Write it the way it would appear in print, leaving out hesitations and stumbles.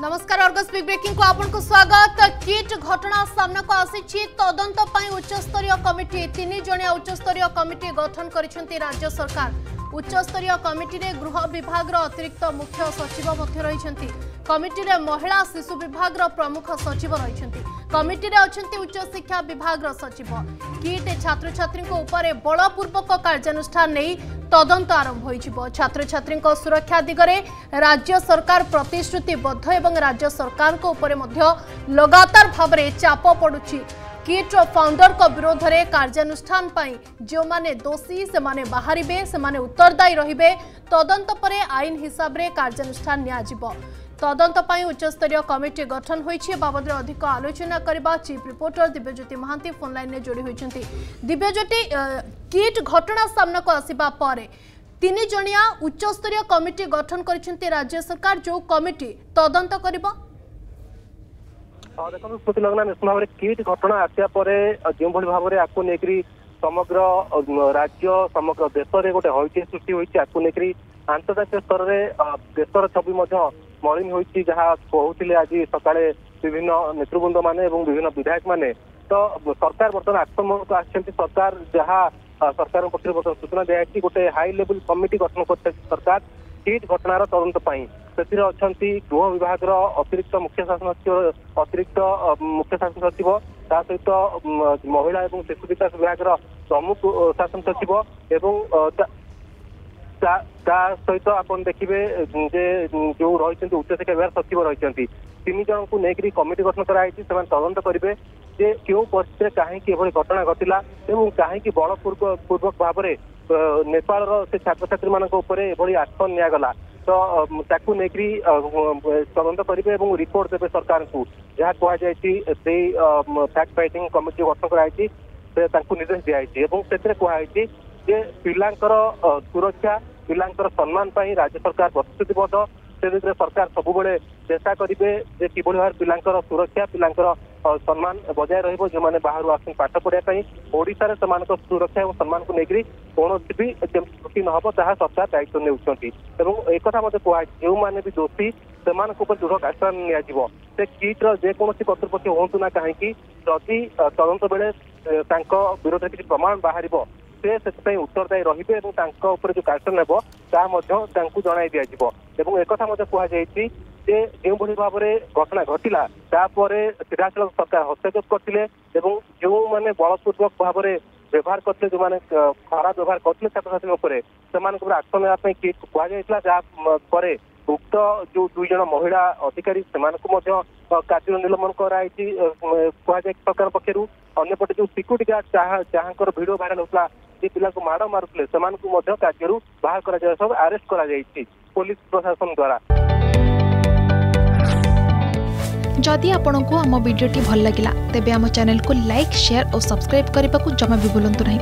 नमस्कार Argus big breaking को आपनको स्वागत। किट घटना सामना को आसी तदंत उच्च स्तरीय कमिटी 3 जणिया उच्च स्तरीय कमिटी गठन करिसेंती राज्य सरकार। उच्च स्तरीय कमिटी रे गृह विभाग अतिरिक्त मुख्य सचिव रही। कमिटी रे महिला शिशु विभाग प्रमुख सचिव रही। कमिटी रे अछंती उच्च शिक्षा विभाग सचिव। किट छात्र छात्री उपर बलपूर्वक कार्यानुष्ठान नहीं तदंत आरंभ हो। छात्र छात्री सुरक्षा दिगरे राज्य सरकार प्रतिश्रुतिबद्ध एवं राज्य सरकार को ऊपर लगातार भाव में चाप पड़ुछि। किट्र फाउंडर को विरोध में कार्यानुष्ठान जो माने दोषी से माने बाहरिबे से माने उत्तरदायी रहिबे। तदंत परे आईन हिसाब रे कार्यानुष्ठान नियाजिबो। तदंत उच्च स्तरीय कमिटी गठन होइछि। बाबद अधिक आलोचना करबा chief reporter Dibyajyoti Mohanty phone line में जोड़ी होइछन्ती। दिव्यज्योति, किट घटना सामना को आसीबा परे 3 जणिया उच्च स्तरीय कमिटी गठन करिसेंती राज्य सरकार। जो कमिटी तदंत करिबो देखो स्मृति लगना निश्चित भाव में किट घटना आसिया जो भाव में आपको लेकर समग्र राज्य समग्र देश में गोटे हईचई सृष्टि होती आपको लेकर आंतरराष्ट्रीय स्तर में देशर छवि मलिन होती जहाँ कहते आज सकाଳେ विभिन्न नेतृवृंद माने विभिन्न विधायक माने तो सरकार बर्तमान आक्रमण को आसछन्ति। सरकार जहाँ सरकार पक्ष सूचना दिखाई गोटे हाई लेवल कमिटी गठन कर सरकार किट घटनार तदंत से अच्छी गृह विभाग अतिरिक्त मुख्य शासन सचिव अतिरिक्त मुख्य शासन सचिव ता सहित महिला और शिशु विकास विभाग प्रमुख शासन सचिव एवं सहित आप देखिए जो रही उच्च शिक्षा विभाग सचिव रही 3 जन को लेकर कमिटी गठन कराई तदंत करेंगे जे क्यों परिस्थिति कहीं घटना घटला और कहीं बलपूर्वक भाव में नेपाल से छात्र छात्री मान एक्शन निगला तो ताकू लेकर तदंत करेंगे और रिपोर्ट देवे सरकार को जहाँ कहुई फैक्ट फाइटिंग कमिटी गठन कराई निर्देश दिखाई कहुई जे पिलांकर सुरक्षा पिलांकर सम्मान राज्य सरकार प्रतिश्रुतिबद्ध से सरकार सबुबले चेष्टा करेंगे कि भाव पिलांकर सुरक्षा पिलांकर सम्मान बजाय रहिबो जो माने बाहर आसन पाठ पढ़ाई ओडिशा रे समानक सुरक्षा और सम्मान को लेकर कौन भी त्रुटि न हो जहाँ सरकार दायित्व नेउछंती एवं एक कथा मते कहै जो माने भी दोषी सेमानक ऊपर दृढ़ कार्यानुष्ठान नियाजिबो से किट्र जेकोसी कर्तृपक्ष होंतु ना कहीं जदि तदंत बेले तांको विरोध किसी प्रमाण बाहरिबो से उत्तरदायी रहिबे एवं तांको ऊपर जो कार्यानुष्ठान नेबो ता मध्य तांको जणाई दियाजिबो एवं एक कथा मते कहै जो भाव में घटना घटला सीधासल सरकार हस्तक्षेप करते जो मैंने बलपूर्वक भाव में व्यवहार करते जो मैंने खराब व्यवहार करते छात्र छात्री से आक्शन नापी किट कहला जहाँ उक्त जो 2 जन महिला अधिकारी से कार्य निलंबन कराई कहुई सरकार पक्षर अंपटे जो सिक्यूरीटी गार्ड जहाँ भिडियो भाइराल होता पिला को माड़ मारुले से कार्य बाहर कर सब आरेस्ट कर पुलिस प्रशासन द्वारा। जदि आपंक आम भिडी भल लगा तेब आम चैनल को लाइक शेयर और सब्सक्राइब करने को जमा भी भूलु नहीं।